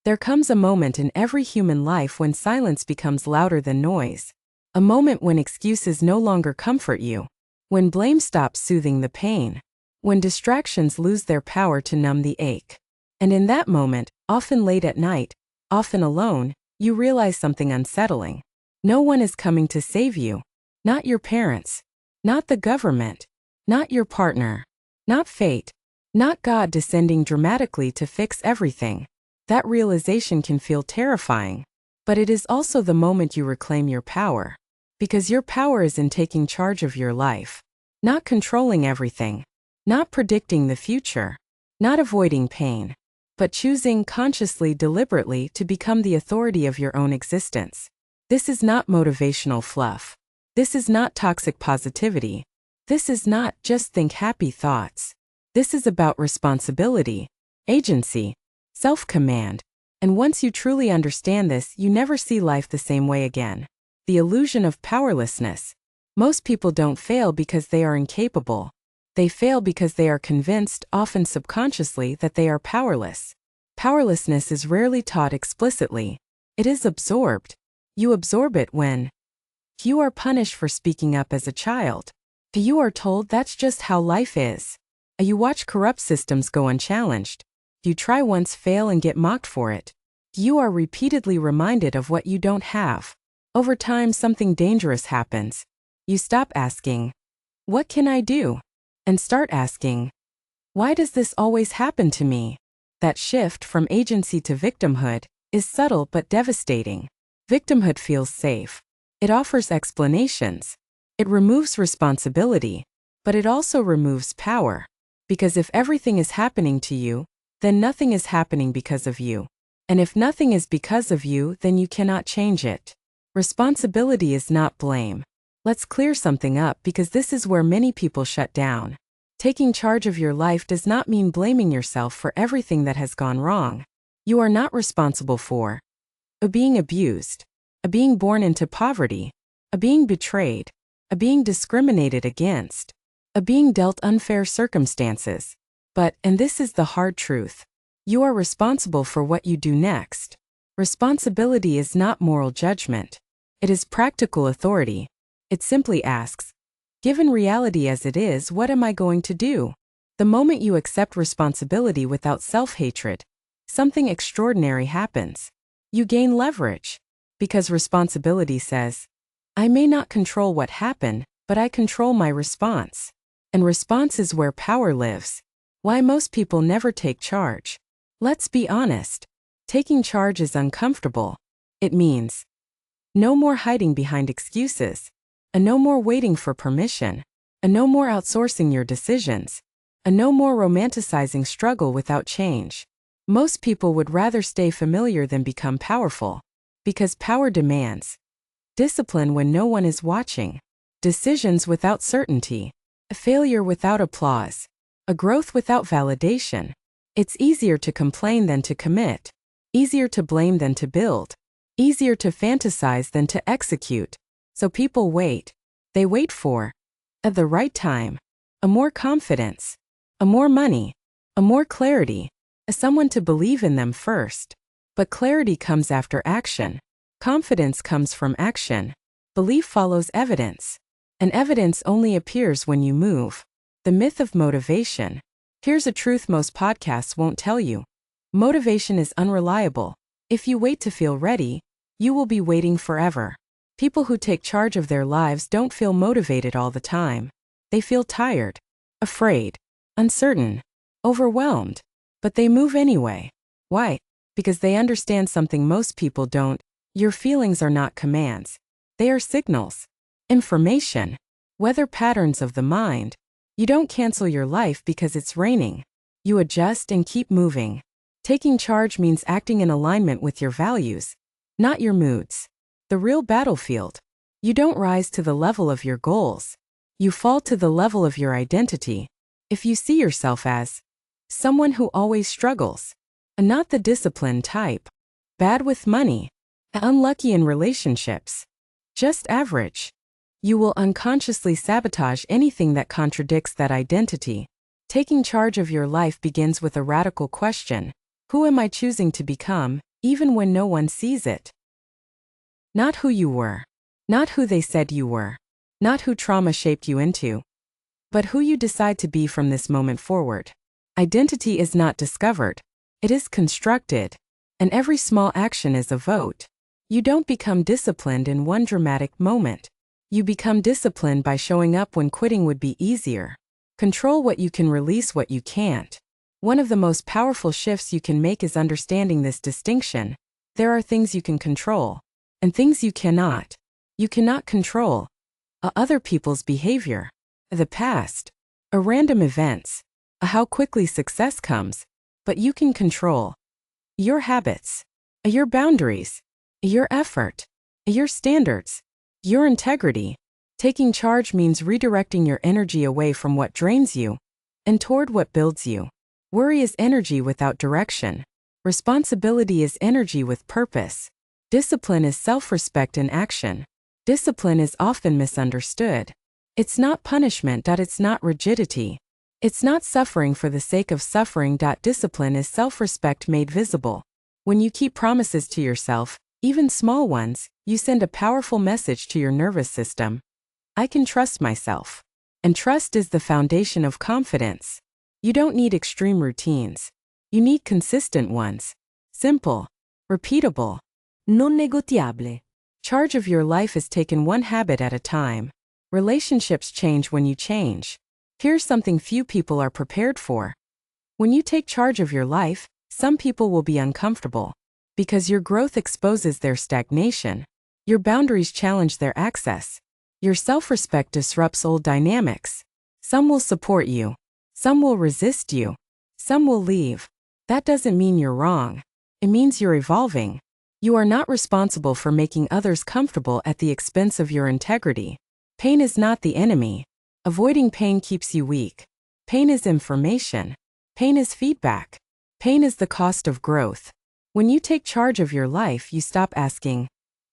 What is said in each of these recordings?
There comes a moment in every human life when silence becomes louder than noise. A moment when excuses no longer comfort you. When blame stops soothing the pain. When distractions lose their power to numb the ache. And in that moment, often late at night, often alone, you realize something unsettling. No one is coming to save you. Not your parents. Not the government. Not your partner. Not fate. Not God descending dramatically to fix everything. That realization can feel terrifying. But it is also the moment you reclaim your power. Because your power is in taking charge of your life. Not controlling everything. Not predicting the future. Not avoiding pain. But choosing consciously, deliberately to become the authority of your own existence. This is not motivational fluff. This is not toxic positivity. This is not just think happy thoughts. This is about responsibility, agency, self-command. And once you truly understand this, you never see life the same way again. The illusion of powerlessness. Most people don't fail because they are incapable. They fail because they are convinced, often subconsciously, that they are powerless. Powerlessness is rarely taught explicitly. It is absorbed. You absorb it when you are punished for speaking up as a child. You are told that's just how life is. You watch corrupt systems go unchallenged. You try once, fail, and get mocked for it. You are repeatedly reminded of what you don't have. Over time, something dangerous happens. You stop asking, "What can I do?" and start asking, "Why does this always happen to me?" That shift from agency to victimhood is subtle but devastating. Victimhood feels safe. It offers explanations. It removes responsibility. But it also removes power. Because if everything is happening to you, then nothing is happening because of you. And if nothing is because of you, then you cannot change it. Responsibility is not blame. Let's clear something up because this is where many people shut down. Taking charge of your life does not mean blaming yourself for everything that has gone wrong. You are not responsible for a being abused, a being born into poverty, a being betrayed, a being discriminated against, a being dealt unfair circumstances. But, and this is the hard truth, you are responsible for what you do next. Responsibility is not moral judgment. It is practical authority. It simply asks, given reality as it is, what am I going to do? The moment you accept responsibility without self-hatred, something extraordinary happens. You gain leverage. Because responsibility says, I may not control what happened, but I control my response. And response is where power lives. Why most people never take charge. Let's be honest. Taking charge is uncomfortable. It means no more hiding behind excuses. No more waiting for permission. No more outsourcing your decisions. No more romanticizing struggle without change. Most people would rather stay familiar than become powerful. Because power demands discipline when no one is watching, decisions without certainty, a failure without applause, a growth without validation. It's easier to complain than to commit, easier to blame than to build, easier to fantasize than to execute. So people wait. They wait for, at the right time, a more confidence, a more money, a more clarity, someone to believe in them first. But clarity comes after action. Confidence comes from action. Belief follows evidence. And evidence only appears when you move. The myth of motivation. Here's a truth most podcasts won't tell you. Motivation is unreliable. If you wait to feel ready, you will be waiting forever. People who take charge of their lives don't feel motivated all the time. They feel tired, afraid, uncertain, overwhelmed. But they move anyway. Why? Because they understand something most people don't. Your feelings are not commands. They are signals. Information. Weather patterns of the mind. You don't cancel your life because it's raining. You adjust and keep moving. Taking charge means acting in alignment with your values, not your moods. The real battlefield. You don't rise to the level of your goals. You fall to the level of your identity. If you see yourself as someone who always struggles, not the disciplined type, bad with money, unlucky in relationships, just average, you will unconsciously sabotage anything that contradicts that identity. Taking charge of your life begins with a radical question. Who am I choosing to become? even when no one sees it. Not who you were. Not who they said you were. Not who trauma shaped you into. But who you decide to be from this moment forward. Identity is not discovered. It is constructed. And every small action is a vote. You don't become disciplined in one dramatic moment. You become disciplined by showing up when quitting would be easier. Control what you can, release what you can't. One of the most powerful shifts you can make is understanding this distinction. There are things you can control, and things you cannot. You cannot control other people's behavior, the past, random events, how quickly success comes, but you can control your habits, your boundaries, your effort, your standards, your integrity. Taking charge means redirecting your energy away from what drains you and toward what builds you. Worry is energy without direction. Responsibility is energy with purpose. Discipline is self-respect in action. Discipline is often misunderstood. It's not punishment. It's not rigidity. It's not suffering for the sake of suffering. Discipline is self-respect made visible. When you keep promises to yourself, even small ones, you send a powerful message to your nervous system. I can trust myself. And trust is the foundation of confidence. You don't need extreme routines. You need consistent ones. Simple. Repeatable. Non negotiable. Charge of your life is taken one habit at a time. Relationships change when you change. Here's something few people are prepared for. When you take charge of your life, some people will be uncomfortable. Because your growth exposes their stagnation. Your boundaries challenge their access. Your self-respect disrupts old dynamics. Some will support you. Some will resist you. Some will leave. That doesn't mean you're wrong. It means you're evolving. You are not responsible for making others comfortable at the expense of your integrity. Pain is not the enemy. Avoiding pain keeps you weak. Pain is information. Pain is feedback. Pain is the cost of growth. When you take charge of your life, you stop asking,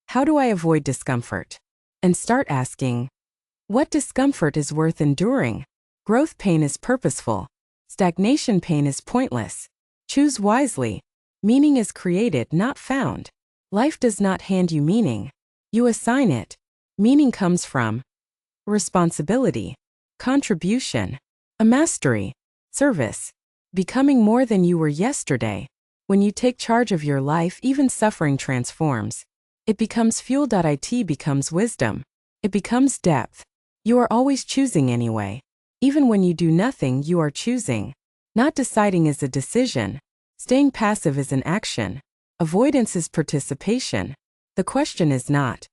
how do I avoid discomfort? And start asking, what discomfort is worth enduring? Growth pain is purposeful. Stagnation pain is pointless. Choose wisely. Meaning is created, not found. Life does not hand you meaning. You assign it. Meaning comes from responsibility, contribution, a mastery, service, becoming more than you were yesterday. When you take charge of your life, even suffering transforms. It becomes fuel. It becomes wisdom. It becomes depth. You are always choosing anyway. Even when you do nothing, you are choosing. Not deciding is a decision. Staying passive is an action. Avoidance is participation. The question is not,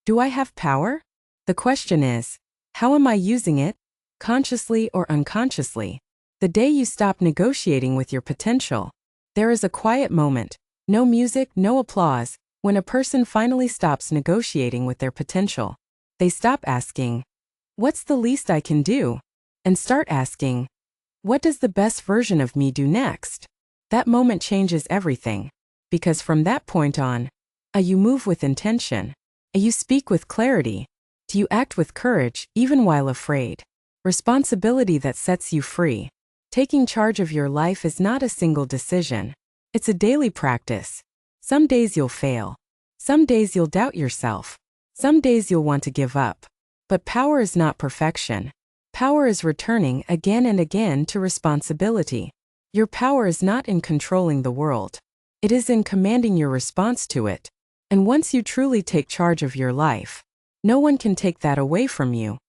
do I have power? The question is, how am I using it, consciously or unconsciously? The day you stop negotiating with your potential. There is a quiet moment, no music, no applause, when a person finally stops negotiating with their potential. They stop asking, what's the least I can do? And start asking, what does the best version of me do next? That moment changes everything. Because from that point on, you move with intention. You speak with clarity. You act with courage, even while afraid. Responsibility that sets you free. Taking charge of your life is not a single decision. It's a daily practice. Some days you'll fail. Some days you'll doubt yourself. Some days you'll want to give up. But power is not perfection. Power is returning again and again to responsibility. Your power is not in controlling the world. It is in commanding your response to it. And once you truly take charge of your life, no one can take that away from you.